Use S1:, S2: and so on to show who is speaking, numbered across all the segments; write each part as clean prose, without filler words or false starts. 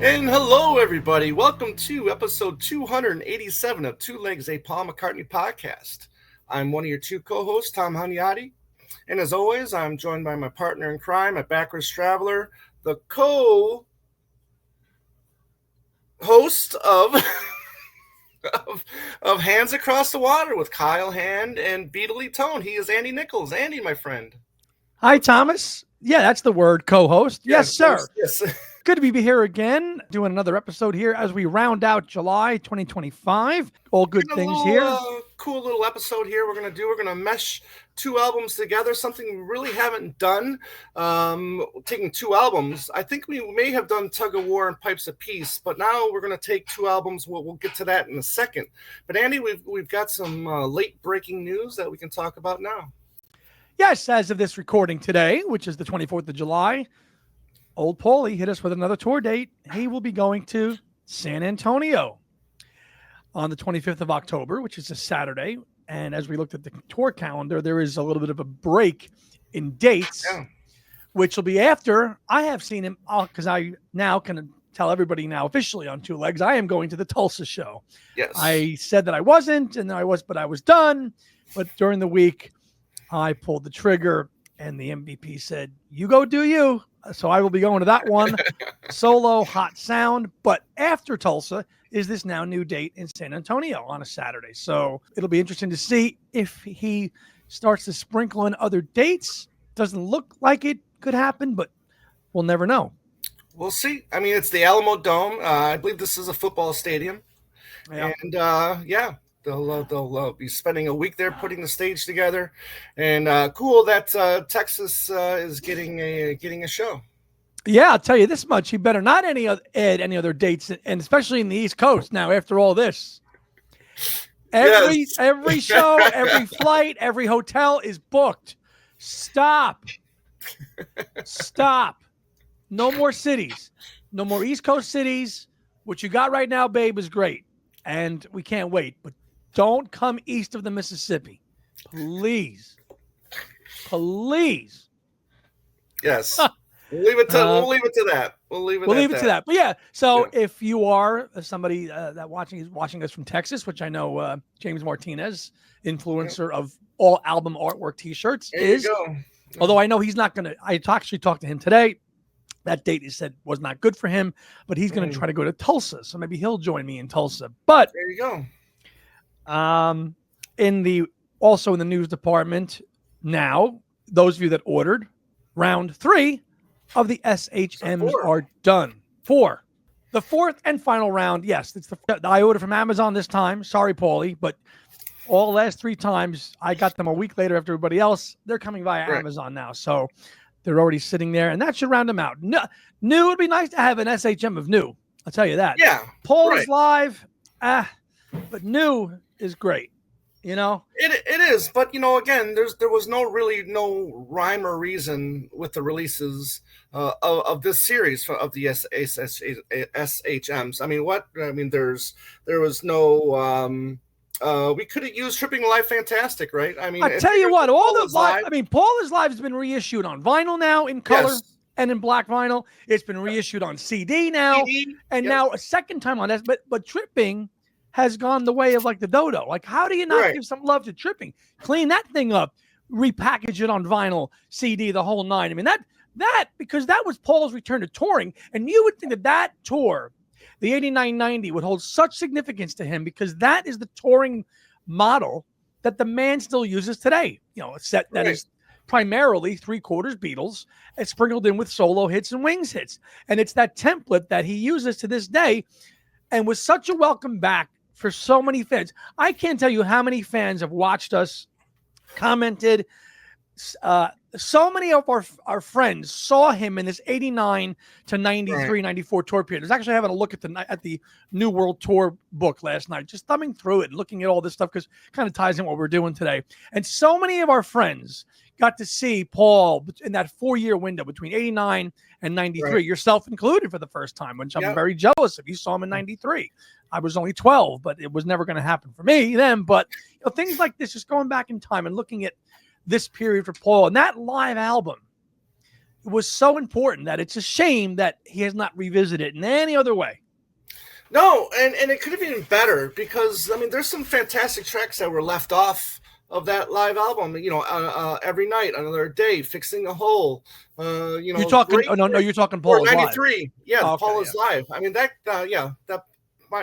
S1: And hello, everybody. Welcome to episode 287 of Two Legs, a Paul McCartney podcast. I'm one of your two co-hosts, Tom Haniati. And as always, I'm joined by my partner in crime, a backwards traveler, the co-host of, of Hands Across the Water with Kyle Hand and Beatly Tone. He is Andy Nichols. Andy, my friend.
S2: Hi, Thomas. Yeah, that's the word, co-host. Yes, sir.
S1: Yes.
S2: Good to be here again, doing another episode here as we round out July 2025. All good things here.
S1: Cool little episode here we're going to mesh two albums together, something we really haven't done. Taking two albums. I think we may have done Tug of War and Pipes of Peace, but now we're going to take two albums. We'll get to that in a second. But Andy, we've got some late breaking news that we can talk about now.
S2: Yes, as of this recording today, which is the 24th of July, old Paulie hit us with another tour date. He will be going to San Antonio on the 25th of October, which is a Saturday. And as we looked at the tour calendar, there is a little bit of a break in dates, which will be after I have seen him, because I now can tell everybody now officially on Two Legs, I am going to the Tulsa show.
S1: Yes.
S2: I said that I wasn't, and I was done. But during the week, I pulled the trigger, and the MVP said, "You go do you." So I will be going to that one. Solo, hot sound. But after Tulsa is this now new date in San Antonio on a Saturday. So it'll be interesting to see if he starts to sprinkle in other dates. Doesn't look like it could happen, but we'll never know.
S1: We'll see. I mean, it's the Alamo Dome. I believe this is a football stadium. Yeah. And they'll be spending a week there putting the stage together. And cool that Texas is getting a show.
S2: Yeah, I'll tell you this much. He better not add any other dates, and especially in the East Coast now after all this. Every show, every flight, every hotel is booked. Stop. No more cities. No more East Coast cities. What you got right now, babe, is great. And we can't wait. But don't come east of the Mississippi. Please.
S1: Yes. We'll leave it to that. We'll leave it to that.
S2: But yeah, so if you are somebody that is watching us from Texas, which I know James Martinez, influencer of all album artwork T-shirts, is. Although I know he's not going to. I actually talked to him today. That date he said was not good for him, but he's going to try to go to Tulsa, so maybe he'll join me in Tulsa. But
S1: there you go.
S2: In the news department now, those of you that ordered, round 3 of the SHMs are done. 4. The fourth and final round, yes, I ordered from Amazon this time. Sorry, Paulie, but all the last 3 times I got them a week later after everybody else. They're coming via Amazon now, so they're already sitting there, and that should round them out. New would be nice to have an SHM of new. I'll tell you that.
S1: Yeah.
S2: Paul is live, but new is great. You know,
S1: it is, but again, there was no rhyme or reason with the releases of this series of the SHMs. I mean, there was no. We could have used Tripping Live Fantastic, right? I mean,
S2: I tell you what, all the live. I mean, Paul is Live has been reissued on vinyl now in color and in black vinyl. It's been reissued on CD now, now a second time on that. But Tripping has gone the way of like the dodo. Like, how do you not give some love to Tripping? Clean that thing up, repackage it on vinyl, CD, the whole 9. I mean, that because that was Paul's return to touring, and you would think that tour, the 89-90, would hold such significance to him because that is the touring model that the man still uses today. You know, a set that is primarily 3/4 Beatles and sprinkled in with solo hits and Wings hits. And it's that template that he uses to this day and was such a welcome back for so many fans. I can't tell you how many fans have watched us, commented. So many of our friends saw him in this 89 to 93, 94 tour period. I was actually having a look at the New World Tour book last night, just thumbing through it, looking at all this stuff because it kind of ties in what we're doing today. And so many of our friends got to see Paul in that 4-year window between 89 and 93, yourself included, for the first time, which I'm very jealous of. You saw him in 93. I was only 12, but it was never going to happen for me then. But things like this, just going back in time and looking at this period for Paul and that live album was so important that it's a shame that he has not revisited it in any other way.
S1: No, and it could have been better because, I mean, there's some fantastic tracks that were left off of that live album. Every Night, Another Day, Fixing a Hole.
S2: You're talking. You're talking Paul is
S1: 93.
S2: Live.
S1: Yeah, okay, Paul is Live. I mean, that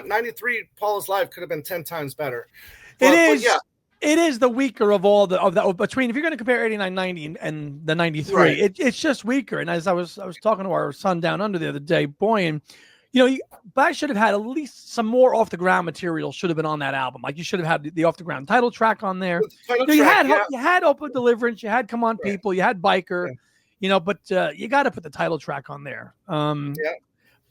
S1: 93 Paul is Live could have been 10 times better.
S2: It is. But yeah. It is the weaker of all between, if you're going to compare 89, 90 and the 93, right. It's just weaker. And as I was talking to our son down under the other day, Boyan, but I should have had at least some more off the ground material should have been on that album. Like you should have had the off the ground title track on there. You had Open Deliverance, you had Come On People, you had Biker, but you got to put the title track on there.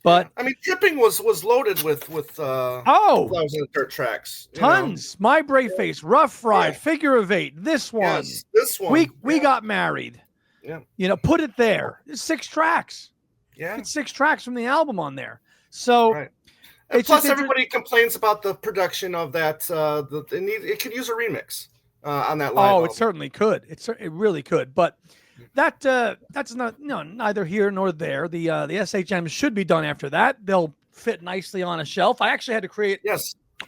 S2: But
S1: I mean, Tripping was loaded with Flowers in the Dirt tracks.
S2: Tons. My Brave Face, Rough Ride, Figure of Eight. This one.
S1: Yes, this one.
S2: We got married.
S1: Yeah.
S2: Put it there. It's 6 tracks.
S1: Yeah.
S2: It's 6 tracks from the album on there. So
S1: right. And plus everybody complains about the production of that. It could use a remix on that live album.
S2: It certainly could. It really could. But that's not neither here nor there. The SHM should be done after that. They'll fit nicely on a shelf. I actually had to create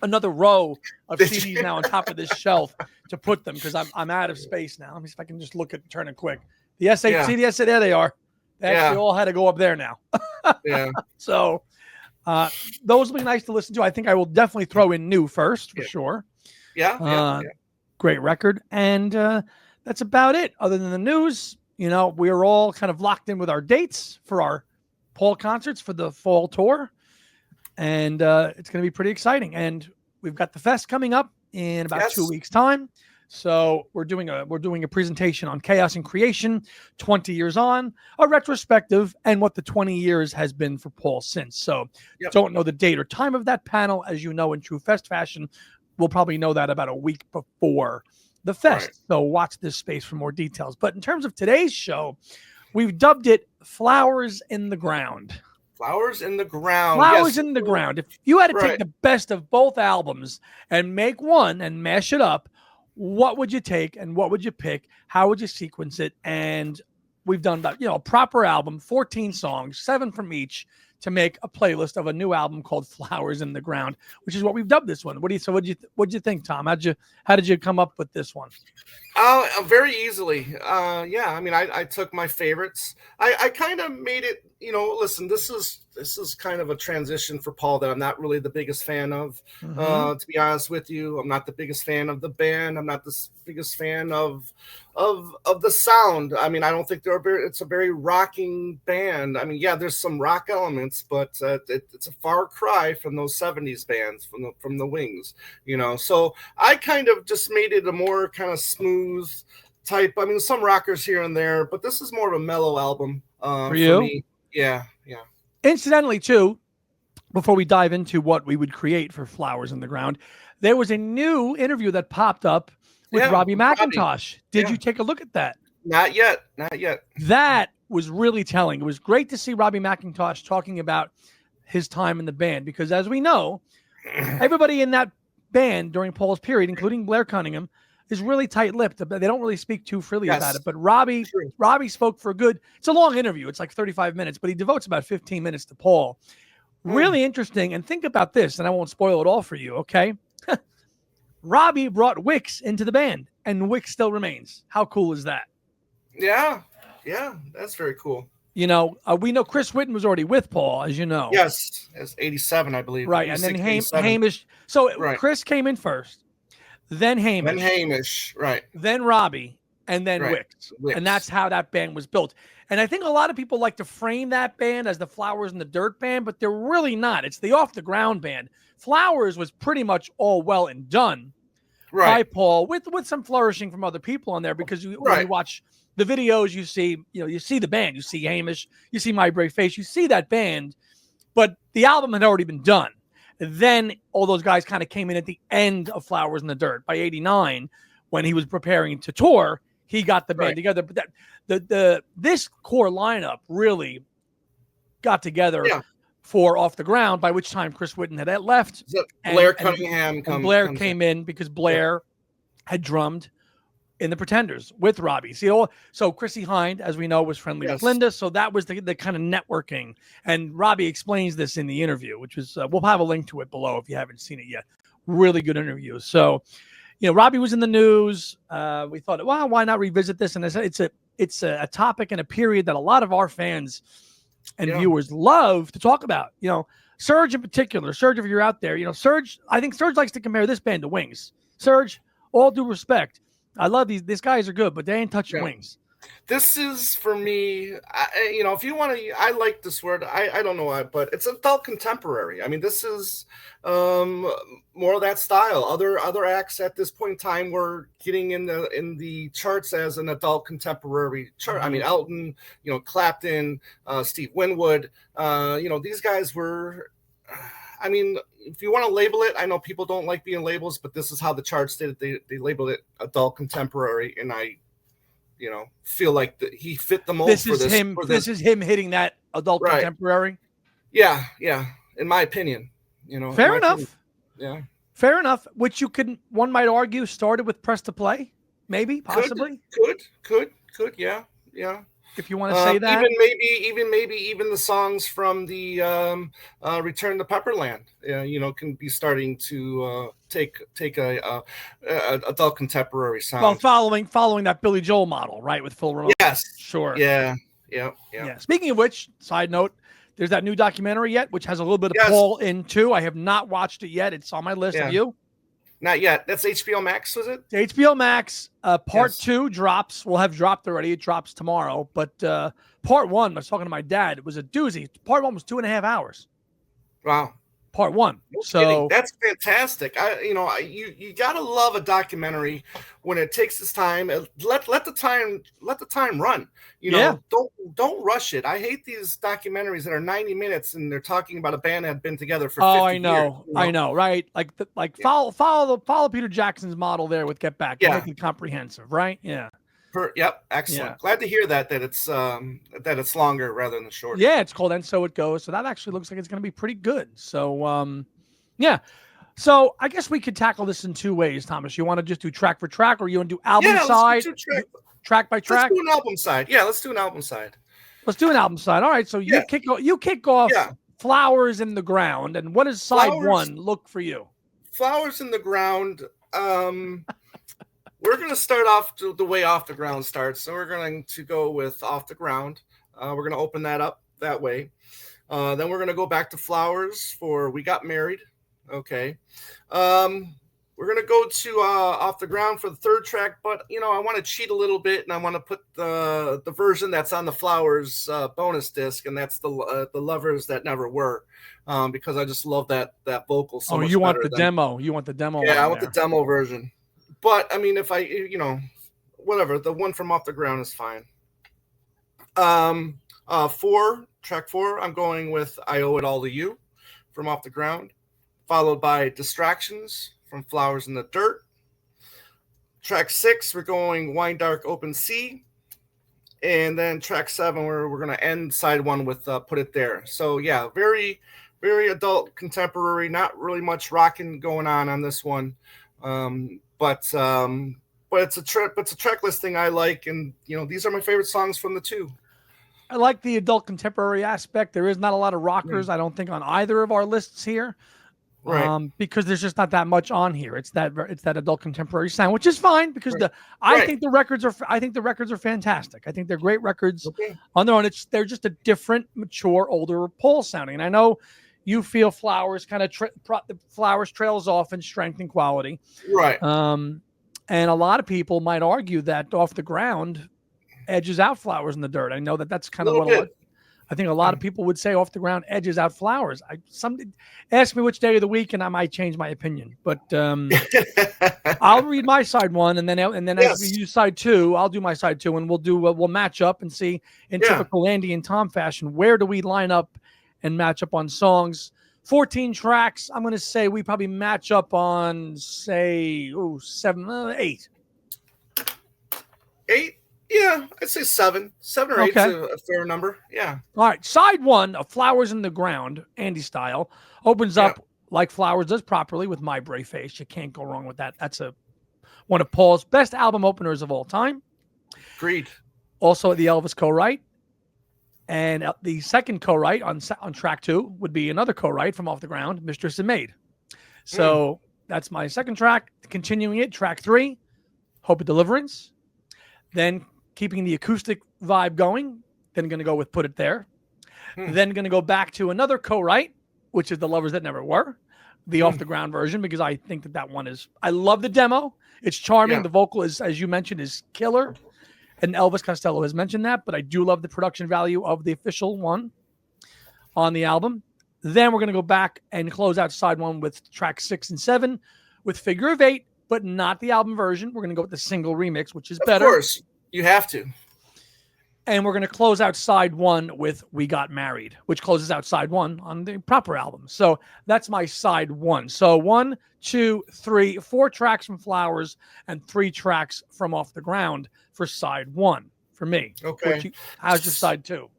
S2: another row of CDs now on top of this shelf to put them because I'm out of space now. Let me see if I can just turn it quick. The SHC, there they are. They actually all had to go up there now.
S1: Yeah.
S2: So those will be nice to listen to. I think I will definitely throw in New first for sure.
S1: Yeah.
S2: Great record. And that's about it. Other than the news, we're all kind of locked in with our dates for our Paul concerts for the fall tour. And it's going to be pretty exciting. And we've got the fest coming up in about 2 weeks' time. So we're doing a presentation on Chaos and Creation, 20 years on, a retrospective, and what the 20 years has been for Paul since. So don't know the date or time of that panel. As you know, in true fest fashion, we'll probably know that about a week before the fest. Right. So watch this space for more details. But in terms of today's show, we've dubbed it Flowers in the Ground.
S1: Flowers in the Ground.
S2: Flowers in the Ground. If you had to take the best of both albums and make one and mash it up, what would you take and what would you pick? How would you sequence it? And we've done that, a proper album, 14 songs, 7 from each, to make a playlist of a new album called Flowers in the Ground, which is what we've dubbed this one. What'd you think, Tom? How did you come up with this one?
S1: Very easily. I mean, I took my favorites. I kind of made it, listen, this is kind of a transition for Paul that I'm not really the biggest fan of. To be honest with you, I'm not the biggest fan of the band. I'm not the biggest fan of the sound. I mean, I don't think it's a very rocking band. I mean, there's some rock elements, but it's a far cry from those 70s bands from the Wings, So I kind of just made it a more kind of smooth type. I mean, some rockers here and there, but this is more of a mellow album
S2: for you.
S1: For me. Yeah.
S2: Incidentally, too, before we dive into what we would create for Flowers in the Ground, there was a new interview that popped up with Robbie McIntosh. Did you take a look at that?
S1: Not yet.
S2: That was really telling. It was great to see Robbie McIntosh talking about his time in the band because, as we know, everybody in that band during Paul's period, including Blair Cunningham, is really tight-lipped. They don't really speak too freely about it. But Robbie spoke for it's a long interview. It's like 35 minutes, but he devotes about 15 minutes to Paul. Really interesting. And think about this, and I won't spoil it all for you, okay? Robbie brought Wix into the band, and Wix still remains. How cool is that?
S1: Yeah, that's very cool.
S2: We know Chris Witten was already with Paul, as you know.
S1: Yes, it's 87, I believe.
S2: Right, and then Hamish. So Chris came in first. Then Hamish.
S1: Right.
S2: Then Robbie, and then Wix. And that's how that band was built. And I think a lot of people like to frame that band as the Flowers in the Dirt band, but they're really not. It's the off the ground band. Flowers was pretty much all well and done by Paul, with some flourishing from other people on there, because when you watch the videos, you see the band, you see Hamish, you see My Brave Face, you see that band, but the album had already been done. Then all those guys kind of came in at the end of Flowers in the Dirt. By 89, when he was preparing to tour, he got the band together. But this core lineup really got together for Off the Ground, by which time Chris Witten had left.
S1: Blair Cunningham
S2: came in because Blair had drummed in the Pretenders with Robbie. See, so Chrissy Hind, as we know, was friendly with Linda. So that was the kind of networking. And Robbie explains this in the interview, which was, we'll have a link to it below if you haven't seen it yet. Really good interview. So, Robbie was in the news. We thought, well, why not revisit this? And it's a topic and a period that a lot of our fans and viewers love to talk about. Serge in particular. Serge, if you're out there, Serge, I think Serge likes to compare this band to Wings. Serge, all due respect, I love these guys are good, but they ain't touching Wings.
S1: This is, for me, if you want to, I like this word. I don't know why, but it's adult contemporary. I mean, this is more of that style. Other acts at this point in time were getting in the charts as an adult contemporary chart. I mean, Elton, Clapton, Steve Winwood. These guys were. I mean, if you want to label it, I know people don't like being labels, but this is how the charts did it. They labeled it adult contemporary, and I feel like he fit the mold. This
S2: is him hitting that adult contemporary.
S1: Yeah, in my opinion,
S2: fair enough.
S1: Yeah,
S2: fair enough. Which one might argue started with Press to Play, maybe, possibly.
S1: Could, yeah.
S2: If you want to say that,
S1: even the songs from the Return to Pepperland, can be starting to take a adult contemporary sound.
S2: Well, following that Billy Joel model, right, with Phil Ramone.
S1: Yes,
S2: sure.
S1: Yeah.
S2: Speaking of which, side note, there's that new documentary which has a little bit of Paul in too. I have not watched it yet. It's on my list. Have you?
S1: Not yet. That's HBO Max, was it?
S2: HBO Max. Part 2 drops. Will have dropped already. It drops tomorrow. But part 1, I was talking to my dad. It was a doozy. Part 1 was 2.5 hours.
S1: Wow.
S2: Part 1. So
S1: that's fantastic. You gotta love a documentary when it takes its time. Let the time run. Don't rush it. I hate these documentaries that are 90 minutes and they're talking about a band that had been together for 50 years.
S2: I know, right? Follow Peter Jackson's model there with Get Back.
S1: Yeah.
S2: Make it comprehensive, right? Yeah.
S1: Excellent. Yeah. Glad to hear that it's longer rather than shorter.
S2: Yeah, it's called And So It Goes. So that actually looks like it's going to be pretty good. So So I guess we could tackle this in two ways, Thomas. You want to just do track for track, or you want to do album side, track by track?
S1: Let's do an album side. Yeah, let's do an album side.
S2: Let's do an album side. All right. So you kick off Flowers in the Ground, and what does side 1 look for you?
S1: Flowers in the Ground. We're going to start off the way Off the Ground starts. So we're going to go with Off the Ground. We're going to open that up that way. Then we're going to go back to Flowers for We Got Married. Okay. We're going to go to Off the Ground for the third track, but, I want to cheat a little bit, and I want to put the version that's on the Flowers bonus disc, and that's the Lovers That Never Were, because I just love that vocal so much.
S2: You want the demo. You want the demo.
S1: Yeah, I want the demo version. But, I mean, if I, whatever, the one from Off the Ground is fine. Track 4, I'm going with I Owe It All to You from Off the Ground, followed by Distractions from Flowers in the Dirt. Track 6, we're going Wine Dark Open Sea. And then track 7, we're going to end side 1 with Put It There. So, yeah, very, very adult contemporary, not really much rocking going on this one. But it's a track listing I like, and these are my favorite songs from the two.
S2: I like the adult contemporary aspect. There is not a lot of rockers, I don't think, on either of our lists here,
S1: right?
S2: Because there's just not that much on here. It's that adult contemporary sound, which is fine because I think the records are fantastic. I think they're great records on their own. They're just a different, mature, older Paul sounding, and I know. You feel Flowers kind of Flowers trails off in strength and quality,
S1: right?
S2: And a lot of people might argue that Off the Ground edges out Flowers in the Dirt. I know that's kind of what I think. A lot of people would say Off the Ground edges out Flowers. Ask me which day of the week, and I might change my opinion. But I'll read my side 1, and then as we use side 2, I'll do my side 2, and we'll match up and see in typical Andy and Tom fashion where do we line up and match up on songs. 14 tracks. I'm going to say we probably match up on, say, 8.
S1: 8? Yeah, I'd say 7. 7 or 8 is a fair number. Yeah.
S2: All right. Side 1 of Flowers in the Ground, Andy style, opens up like Flowers does properly with My Brave Face. You can't go wrong with that. That's a one of Paul's best album openers of all time.
S1: Agreed.
S2: Also the Elvis co-write. And the second co-write on track 2 would be another co-write from Off the Ground, Mistress and Maid. So that's my second track. Continuing it, track 3, Hope of Deliverance. Then keeping the acoustic vibe going. Then going to go with Put It There. Then going to go back to another co-write, which is The Lovers That Never Were, the Off the Ground version, because I think that one is, I love the demo. It's charming. Yeah. The vocal is, as you mentioned, is killer. And Elvis Costello has mentioned that, but I do love the production value of the official one on the album. Then we're going to go back and close out side 1 with track 6 and 7 with Figure of 8, but not the album version. We're going to go with the single remix, which is better.
S1: Of course, you have to.
S2: And we're going to close out side 1 with We Got Married, which closes out side 1 on the proper album. So that's my side 1. So 1, 2, 3, 4 tracks from Flowers and 3 tracks from Off the Ground for side 1 for me.
S1: Okay.
S2: How's your side 2?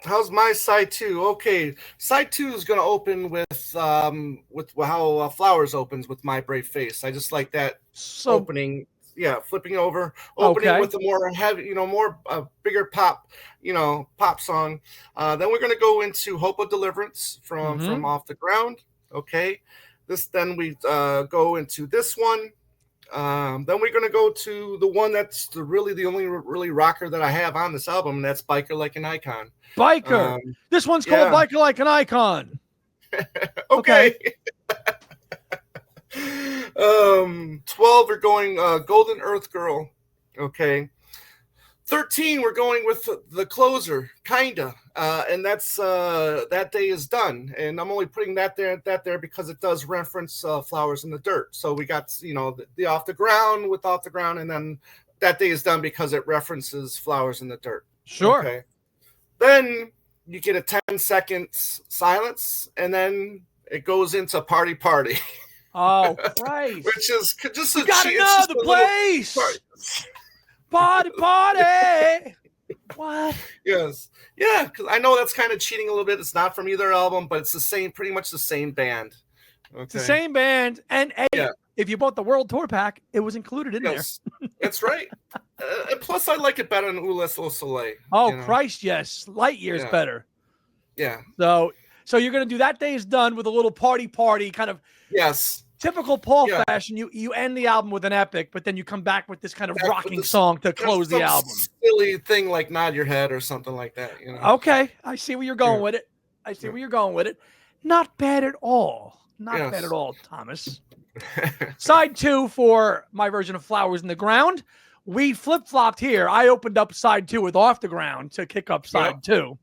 S1: How's my side 2? Okay. Side 2 is going to open with how Flowers opens with My Brave Face. I just like that opening. Yeah, flipping over, opening with a more heavy, bigger pop, pop song. Then we're going to go into Hope of Deliverance from Off the Ground. Okay. Then we go into this one. Then we're going to go to the one that's the only really rocker that I have on this album, and that's Biker Like an Icon.
S2: Biker. This one's called Biker Like an Icon.
S1: Okay. 12, we're going Golden Earth Girl. Okay. 13, we're going with the closer, kinda. And that's That Day Is Done. And I'm only putting that there because it does reference Flowers in the Dirt. So we got, the Off the Ground with Off the Ground, and then That Day Is Done because it references Flowers in the Dirt.
S2: Sure.
S1: Okay. Then you get a 10 seconds silence, and then it goes into Party Party.
S2: Oh, Christ.
S1: Which is just
S2: you gotta know the place. Party. What?
S1: Yes. Yeah, because I know that's kind of cheating a little bit. It's not from either album, but it's pretty much the same band. Okay.
S2: It's the same band. And if you bought the World Tour pack, it was included in there.
S1: That's right. And plus, I like it better than Oulas Le Soleil.
S2: Oh, Christ, yes. Light years better.
S1: Yeah.
S2: So you're going to do That Day Is Done with a little party kind of.
S1: Yes.
S2: Typical Paul fashion. You end the album with an epic, but then you come back with this kind of rocking song to close the album.
S1: Silly thing like Nod Your Head or something like that.
S2: Okay. I see where you're going with it. Not bad at all. Not bad at all, Thomas. Side 2 for my version of Flowers in the Ground. We flip-flopped here. I opened up side 2 with Off the Ground to kick up side 2.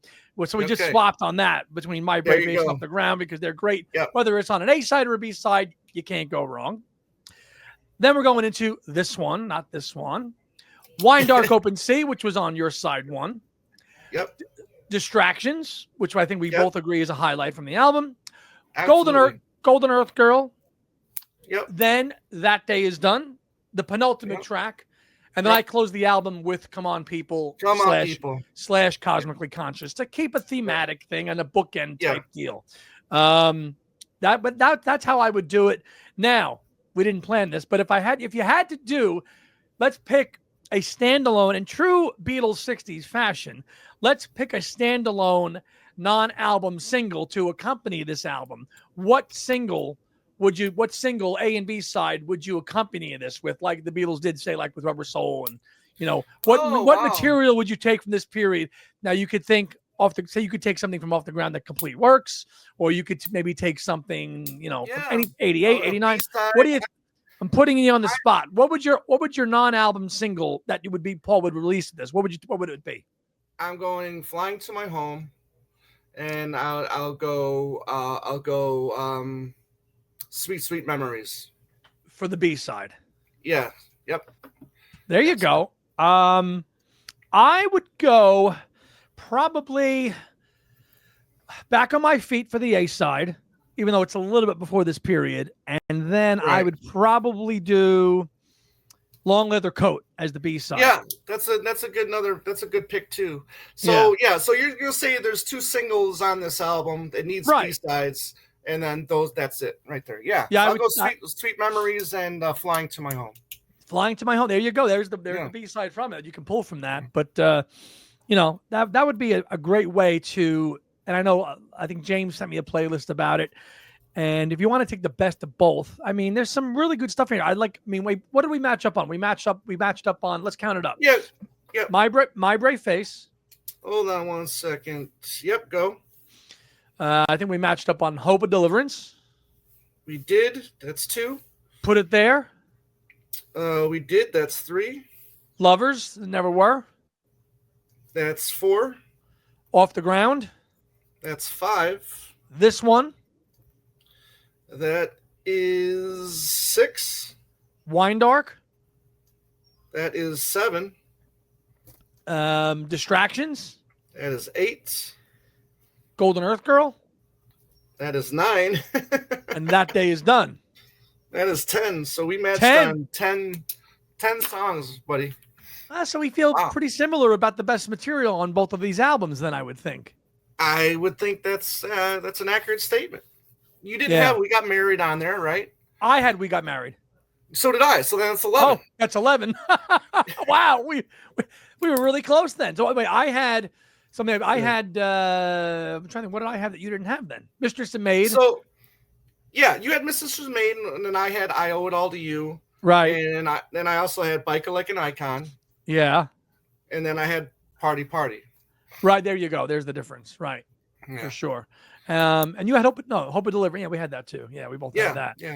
S2: So we just swapped on that between My Brave Face and Off the Ground because they're great. Yep. Whether it's on an A side or a B side, you can't go wrong. Then we're going into this one, not this one. Wine Dark Open Sea, which was on your side 1.
S1: Yep.
S2: Distractions, which I think we both agree is a highlight from the album.
S1: Absolutely.
S2: Golden Earth Girl.
S1: Yep.
S2: Then That Day Is Done, the penultimate track. And then I close the album with Come On People / Cosmically Conscious to keep a thematic thing and a bookend type deal. That's how I would do it. Now, we didn't plan this, but if you had to do, let's pick a standalone in true Beatles 60s fashion. Let's pick a standalone non-album single to accompany this album. What single A and B side would you accompany this with, like the Beatles did, say, like with Rubber Soul, and what material would you take from this period? Now you could think you could take something from Off the Ground that complete works, or you could maybe take something, from any 88, 89. What do you? I'm putting you on the spot. What would your non-album single that Paul would release this? What would it be?
S1: I'm going Flying to My Home, and I'll go Sweet, Sweet Memories
S2: for the B side.
S1: Yeah. Yep.
S2: There you go. I would go probably Back on My Feet for the A side, even though it's a little bit before this period. And then I would probably do Long Leather Coat as the B side.
S1: Yeah, that's a good pick too. So so you'll say there's 2 singles on this album that needs B sides. And then that's it right there. Yeah. I'll go Sweet Memories and Flying to My Home.
S2: Flying to My Home. There you go. There's the B-side from it. You can pull from that. But, that would be a great way to, and I think James sent me a playlist about it. And if you want to take the best of both, I mean, there's some really good stuff here. Wait, what did we match up on? We matched up on, let's count it up.
S1: Yeah.
S2: My Brave Face.
S1: Hold on 1 second. Yep, go.
S2: I think we matched up on Hope of Deliverance.
S1: We did. That's 2.
S2: Put It There.
S1: We did. That's 3.
S2: Lovers, Never Were.
S1: That's 4.
S2: Off the Ground.
S1: That's 5.
S2: This One.
S1: That is 6.
S2: Wine Dark.
S1: That is 7.
S2: Distractions.
S1: That is 8.
S2: Golden Earth Girl.
S1: That is 9.
S2: And That Day Is Done.
S1: That is 10. So we matched
S2: 10.
S1: on 10 songs, buddy.
S2: So we feel pretty similar about the best material on both of these albums, then I would think.
S1: I would think that's an accurate statement. You didn't have We Got Married on there, right?
S2: I had We Got Married. So
S1: did I. So then it's 11.
S2: Oh, that's 11. Wow. We were really close then. So wait, I had something. I'm trying to think. What did I have that you didn't have then? Mistress and Maid.
S1: So, yeah, you had Mistress and Maid, and then I had I Owe It All to You.
S2: Right.
S1: And I also had Biker Like an Icon.
S2: Yeah.
S1: And then I had Party Party.
S2: Right. There you go. There's the difference. Right. Yeah. For sure. And you had Hope of Delivery. Yeah, we had that too. Yeah, we both had that.
S1: Yeah.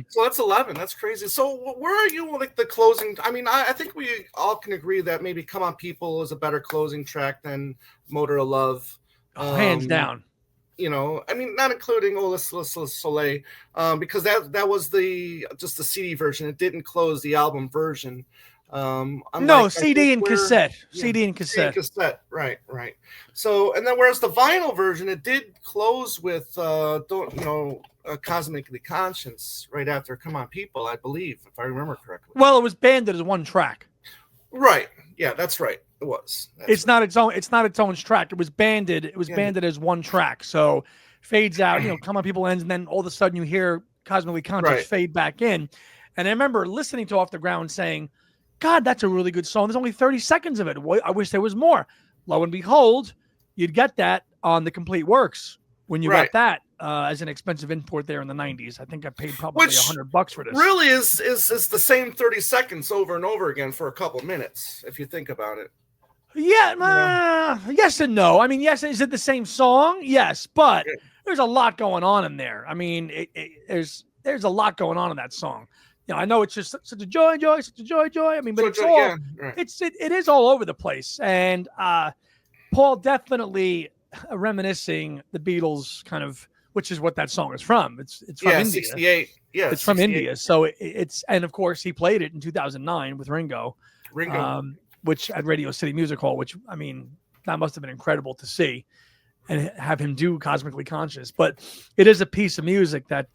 S1: So that's 11. That's crazy. So where are you like the closing? I mean, I think we all can agree that maybe Come On People is a better closing track than Motor of Love.
S2: Hands down.
S1: I mean, not including Oh Listless Soleil, because that was just the CD version. It didn't close the album version.
S2: No, CD and cassette. CD and cassette.
S1: Right. So, and then whereas the vinyl version, it did close with Cosmically Conscious right after Come On People, I believe, if I remember correctly.
S2: Well, it was banded as one track.
S1: Right. Yeah, that's right. It was.
S2: It's not its own track. It was banded. It was banded as one track. So fades out, Come On People ends, and then all of a sudden you hear Cosmically Conscious fade back in. And I remember listening to Off the Ground saying, God, that's a really good song. There's only 30 seconds of it. I wish there was more. Lo and behold, you'd get that on the Complete Works when you got that as an expensive import there in the 90s. I think I paid probably $100 for this.
S1: Really is the same 30 seconds over and over again for a couple minutes, if you think about it.
S2: Yeah, yes and no. I mean, yes, is it the same song? Yes, but there's a lot going on in there. I mean, there's a lot going on in that song. I know it's just such a joy, such a joy. I mean, but it is all over the place. And Paul definitely reminiscing the Beatles kind of, which is what that song is from. It's from India.
S1: 68. Yeah,
S2: it's from India. So and of course he played it in 2009 with Ringo. Which at Radio City Music Hall, which I mean, that must have been incredible to see and have him do Cosmically Conscious. But it is a piece of music that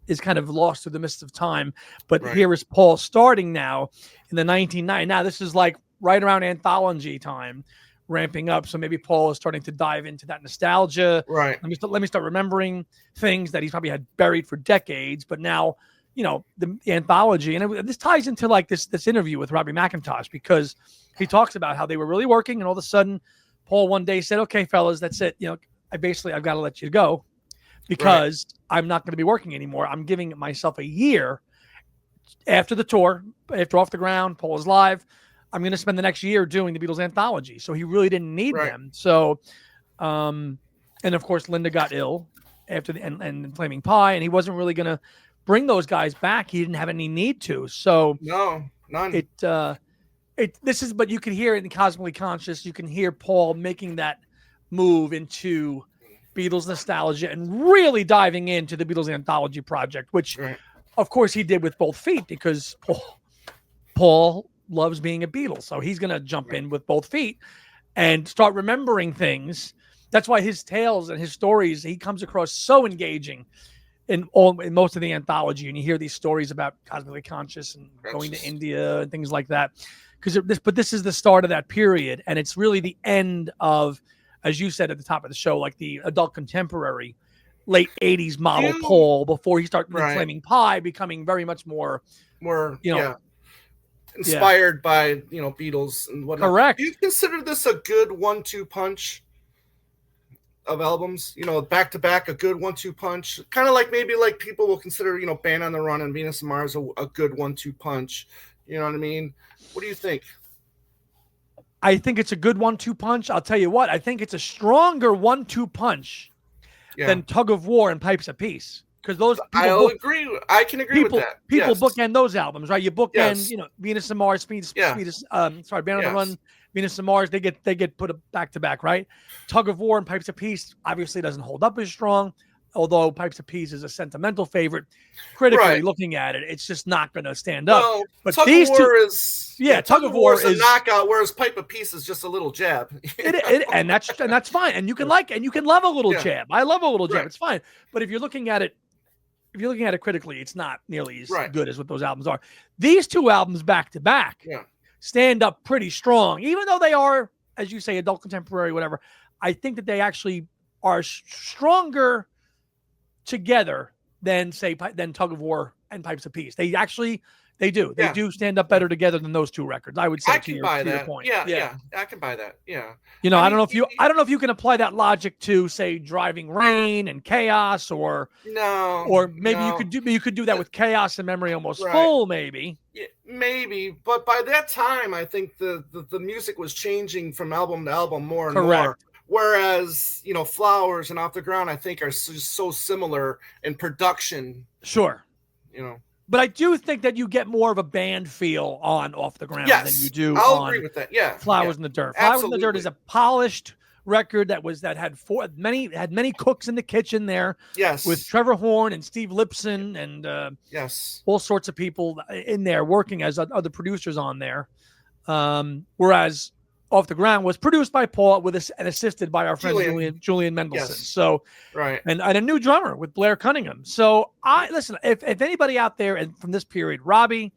S2: is kind of lost through the mist of time. But here is Paul starting now in the 1990s. Now this is like right around anthology time, ramping up. So maybe Paul is starting to dive into that nostalgia.
S1: Right.
S2: Let me start remembering things that he's probably had buried for decades. But now, the anthology, and this ties into like this interview with Robbie McIntosh, because he talks about how they were really working, and all of a sudden, Paul one day said, "Okay, fellas, that's it. I've got to let you go." Because I'm not going to be working anymore. I'm giving myself a year after the tour, after Off the Ground, Paul is Live. I'm going to spend the next year doing the Beatles anthology. So he really didn't need them. So, and of course, Linda got ill after and Flaming Pie, and he wasn't really going to bring those guys back. He didn't have any need to. So
S1: no, none.
S2: But you can hear it in Cosmically Conscious. You can hear Paul making that move into Beatles nostalgia and really diving into the Beatles anthology project, which of course he did with both feet, because Paul loves being a Beatle. So he's going to jump in with both feet and start remembering things. That's why his tales and his stories, he comes across so engaging in most of the anthology. And you hear these stories about Cosmically Conscious and going to India and things like that. But this is the start of that period. And it's really the end of, as you said at the top of the show, like the adult contemporary, late 80s model Paul, before he started Flaming Pie becoming very much more
S1: inspired by Beatles and whatnot.
S2: Correct.
S1: Do you consider this a good 1-2 punch of albums? Back to back, a good 1-2 punch. Kind of like maybe like people will consider Band on the Run and Venus and Mars a good 1-2 punch. You know what I mean? What do you think?
S2: I think it's a good 1-2 punch. I'll tell you what. I think it's a stronger 1-2 punch than Tug of War and Pipes of Peace. Because those
S1: agree. I can agree with that.
S2: People bookend those albums, right? You bookend, Venus and Mars, Band on the Run, Venus and Mars. They get put back to back, right? Tug of War and Pipes of Peace obviously doesn't hold up as strong, although Pipes of Peace is a sentimental favorite. Critically looking at it, it's just not going to stand up.
S1: Well,
S2: but
S1: Tug of War is
S2: Tug of War is
S1: a knockout, whereas Pipe of Peace is just a little jab.
S2: And that's fine. And you can love a little jab. I love a little jab. It's fine. But if you're looking at it critically, it's not nearly as good as what those albums are. These two albums back to back stand up pretty strong, even though they are, as you say, adult contemporary, whatever. I think that they actually are stronger together than Tug of War and Pipes of Peace. They do. They do stand up better together than those two records. I would say to your point.
S1: Yeah, I can buy that. Yeah.
S2: I don't know if you can apply that logic to, say, Driving Rain and Chaos, or maybe you could do that with Chaos and Memory Almost Full, maybe.
S1: Yeah, maybe, but by that time, I think the music was changing from album to album more and more. Whereas, Flowers and Off the Ground, I think, are so similar in production.
S2: Sure. But I do think that you get more of a band feel on Off the Ground than you do
S1: I'll agree with that. Yeah.
S2: Flowers in the Dirt. Flowers in the Dirt is a polished record that had many cooks in the kitchen there.
S1: Yes.
S2: With Trevor Horn and Steve Lipson and all sorts of people in there working as other producers on there. Whereas Off the Ground was produced by Paul and assisted by our friend Julian Mendelson.
S1: Yes.
S2: So and a new drummer with Blair Cunningham. So listen, if anybody out there and from this period, Robbie,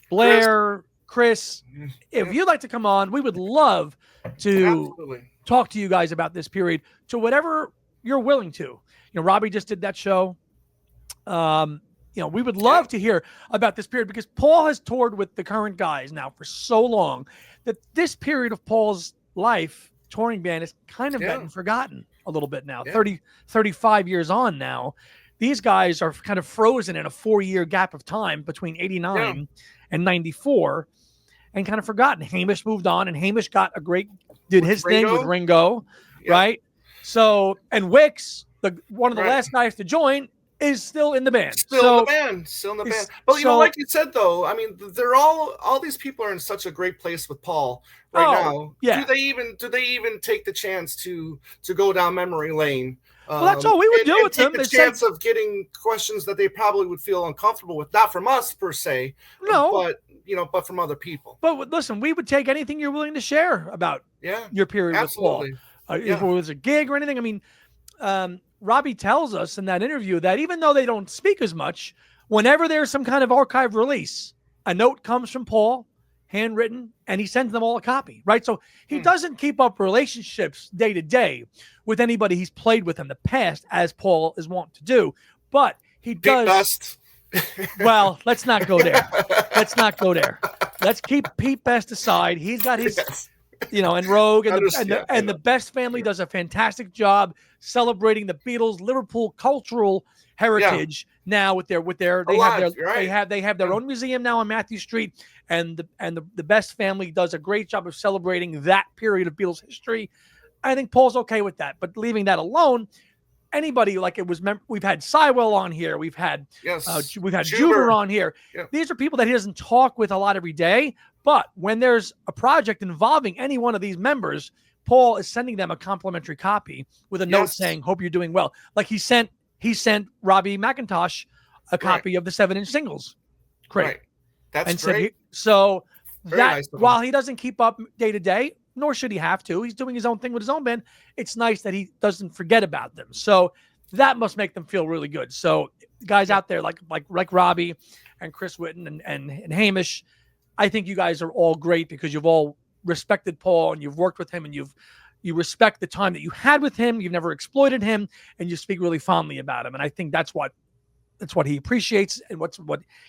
S2: Blair, Chris, if you'd like to come on, we would love to talk to you guys about this period to whatever you're willing to. Robbie just did that show. We would love to hear about this period because Paul has toured with the current guys now for so long that this period of Paul's life, touring band, is kind of getting forgotten a little bit now. 35 years on now. These guys are kind of frozen in a 4-year gap of time between 89 and 94 and kind of forgotten. Hamish moved on, and Hamish did his thing with Ringo, right? So, and Wix, one of the last guys to join, is still in the band.
S1: Still in the band. But like you said though, I mean, they're all these people are in such a great place with Paul now. Yeah. Do they even take the chance to go down memory lane?
S2: Well, that's all we would do with them.
S1: Take the chance of getting questions that they probably would feel uncomfortable with, not from us per se.
S2: No.
S1: But from other people.
S2: But listen, we would take anything you're willing to share about your period with Paul. If it was a gig or anything. I mean, Robbie tells us in that interview that even though they don't speak as much, whenever there's some kind of archive release, a note comes from Paul, handwritten, and he sends them all a copy, right? So he doesn't keep up relationships day to day with anybody he's played with in the past, as Paul is wont to do. But he does. Well, let's not go there. Let's keep Pete Best aside. He's got his... and Rogue and the Best family does a fantastic job celebrating the Beatles' Liverpool cultural heritage now with their they have their own museum now on Matthew Street, and the Best family does a great job of celebrating that period of Beatles history. I think Paul's okay with that, but leaving that alone, anybody we've had Sywell on here, we've had Juber on here. These are people that he doesn't talk with a lot every day. But when there's a project involving any one of these members, Paul is sending them a complimentary copy with a note saying, "Hope you're doing well." Like he sent Robbie McIntosh a copy of the 7-inch singles crate.
S1: Right. That's great.
S2: Nice while he doesn't keep up day to day, nor should he have to, he's doing his own thing with his own band. It's nice that he doesn't forget about them. So that must make them feel really good. So guys out there like Robbie and Chris Witten and Hamish, I think you guys are all great because you've all respected Paul and you've worked with him and you respect the time that you had with him. You've never exploited him and you speak really fondly about him. And I think that's what it's what he appreciates and what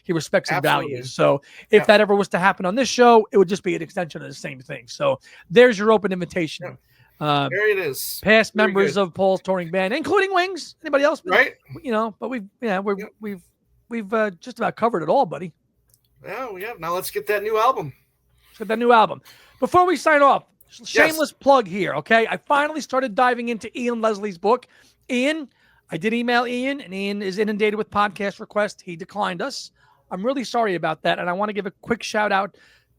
S2: he respects and
S1: Absolutely.
S2: values. So if that ever was to happen on this show, it would just be an extension of the same thing. So there's your open invitation.
S1: There it is.
S2: Past Very members good. Of Paul's touring band, including Wings. Anybody else?
S1: Right.
S2: But we've just about covered it all, buddy.
S1: Yeah, we have. Now let's get that new album.
S2: Before we sign off, shameless plug here, okay? I finally started diving into Ian Leslie's book. Ian, I did email Ian, and Ian is inundated with podcast requests. He declined us. I'm really sorry about that, and I want to give a quick shout-out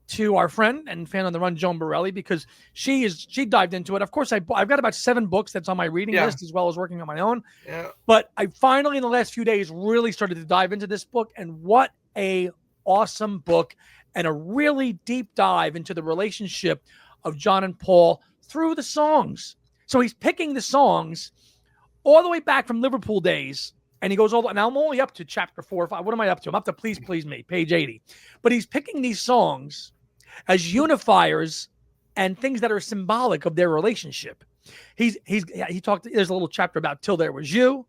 S2: to our friend and fan on the run, Joan Borelli, because she dived into it. Of course, I've got about 7 books that's on my reading list, as well as working on my own. Yeah. But I finally, in the last few days, really started to dive into this book, and what a awesome book, and a really deep dive into the relationship of John and Paul through the songs. So he's picking the songs all the way back from Liverpool days, and he goes all the way. Now I'm only up to chapter 4 or 5. What am I up to? I'm up to Please Please Me, page 80. But he's picking these songs as unifiers and things that are symbolic of their relationship. He talked. There's a little chapter about Till There Was You,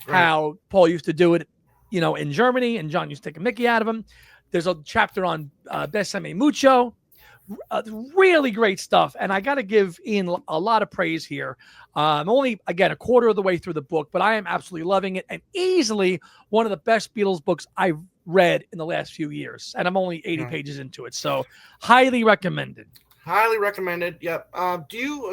S2: how Paul used to do it, in Germany, and John used to take a mickey out of him. There's a chapter on Besame Mucho. Really great stuff. And I got to give Ian a lot of praise here. I'm only, again, a quarter of the way through the book, but I am absolutely loving it, and easily one of the best Beatles books I've read in the last few years. And I'm only 80 pages into it. So highly recommended.
S1: Highly recommended. Yep.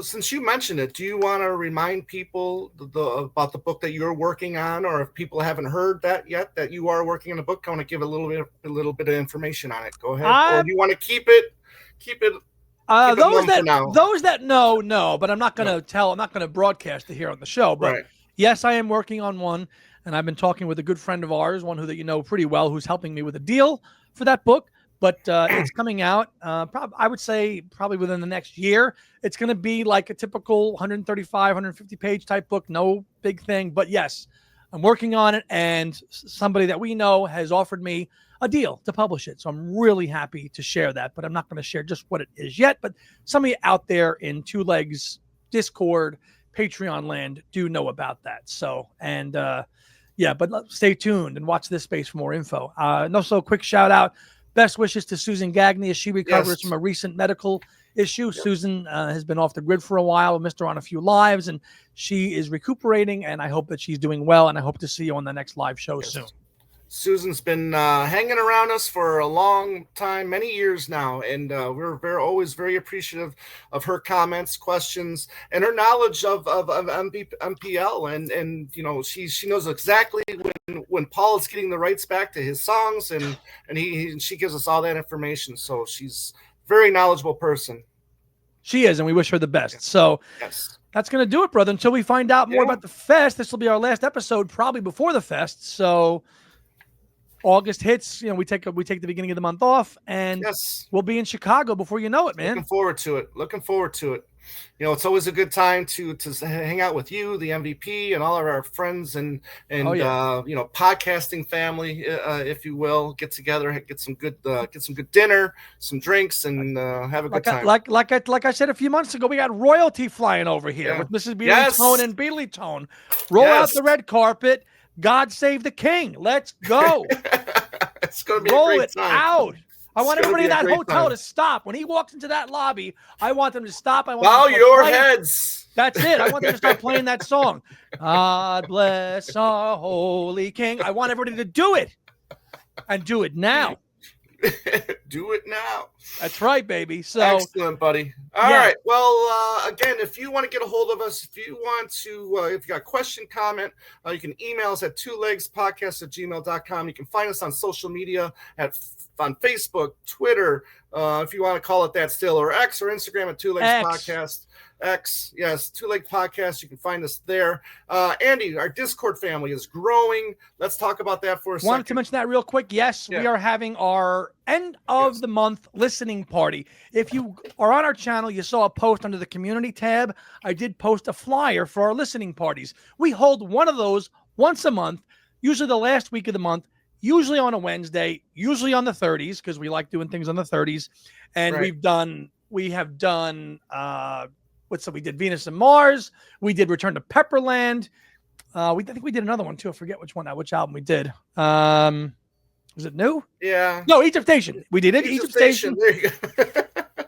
S1: Since you mentioned it, do you want to remind people about the book that you're working on, or if people haven't heard that yet, that you are working on a book? I want to give a little bit of information on it. Go ahead. Or do you want to keep it?
S2: Those that know, but I'm not going to tell. I'm not going to broadcast it here on the show. But yes, I am working on one, and I've been talking with a good friend of ours, one who that you know pretty well, who's helping me with a deal for that book. But it's coming out, I would say probably within the next year. It's going to be like a typical 135, 150-page type book. No big thing. But yes, I'm working on it. And somebody that we know has offered me a deal to publish it. So I'm really happy to share that. But I'm not going to share just what it is yet. But somebody out there in Two Legs, Discord, Patreon land do know about that. So, and but stay tuned and watch this space for more info. And also a quick shout out. Best wishes to Susan Gagney as she recovers from a recent medical issue. Yep. Susan has been off the grid for a while. Missed her on a few lives, and she is recuperating, and I hope that she's doing well, and I hope to see you on the next live show soon.
S1: Susan's been hanging around us for a long time, many years now, and we're always very appreciative of her comments, questions, and her knowledge of MPL, and she knows exactly when Paul is getting the rights back to his songs, and she gives us all that information. So she's a very knowledgeable person.
S2: She is, and we wish her the best. So that's going to do it, brother. Until we find out more about the fest, this will be our last episode, probably before the fest. So August hits, we take the beginning of the month off, and we'll be in Chicago before you know it, man.
S1: Looking forward to it. It's always a good time to hang out with you, the MVP, and all of our friends and podcasting family, if you will, get together, get some good dinner, some drinks, and have a good time.
S2: Like I said a few months ago, we got royalty flying over here with Mrs. Beatles Tone and Beatly Tone. Roll out the red carpet. God save the king. Let's go.
S1: It's going to be
S2: roll
S1: a great
S2: it
S1: time.
S2: out. I want everybody in that hotel to stop. When he walks into that lobby, I want them to stop.
S1: Bow your heads.
S2: That's it. I want them to start playing that song. God bless our holy king. I want everybody to do it. And do it now.
S1: Do it now.
S2: That's right, baby. So
S1: excellent, buddy. All right. Well, again, if you want to get a hold of us, if you got a question, comment, you can email us at twolegspodcast@gmail.com. You can find us on social media on Facebook, Twitter, if you want to call it that still, or X or Instagram at Two Legs Podcast. X, yes, Two Leg Podcast. You can find us there. Andy, our Discord family is growing. Let's talk about that for a second.
S2: Wanted to mention that real quick. Yes, we are having our end of the month listening party. If you are on our channel, you saw a post under the community tab. I did post a flyer for our listening parties. We hold one of those once a month, usually the last week of the month, usually on a Wednesday, usually on the 30s, because we like doing things on the 30s. And we have done we did Venus and Mars. We did Return to Pepperland. I think we did another one too. I forget which album we did. Was it new?
S1: Yeah.
S2: No, Egypt Station. We did it. Egypt Station.
S1: There you go.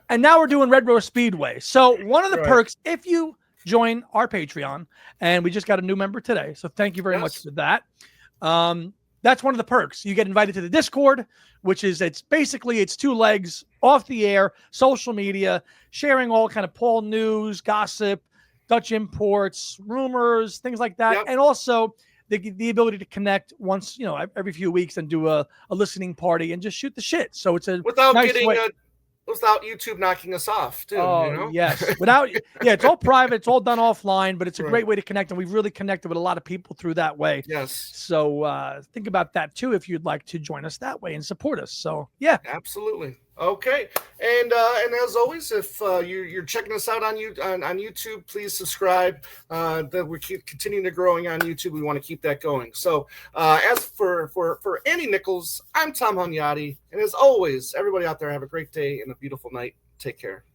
S2: And now we're doing Red Rose Speedway. So one of the perks, if you join our Patreon, and we just got a new member today, so thank you very much for that. That's one of the perks. You get invited to the Discord, which is it's 2 legs off the air, social media, sharing all kind of Paul news, gossip, Dutch imports, rumors, things like that, and also the ability to connect once, every few weeks and do a listening party and just shoot the shit. So it's a
S1: without
S2: nice
S1: getting
S2: way.
S1: Without YouTube knocking us off, too.
S2: Oh, yes. It's all private. It's all done offline, but it's a great way to connect. And we've really connected with a lot of people through that way.
S1: Yes.
S2: So think about that, too, if you'd like to join us that way and support us. So, yeah.
S1: Absolutely. Okay. And as always, if you're checking us out on YouTube, please subscribe. That we're continuing to growing on YouTube. We want to keep that going. So as for Andy Nichols, I'm Tom Hunyadi. And as always, everybody out there, have a great day and a beautiful night. Take care.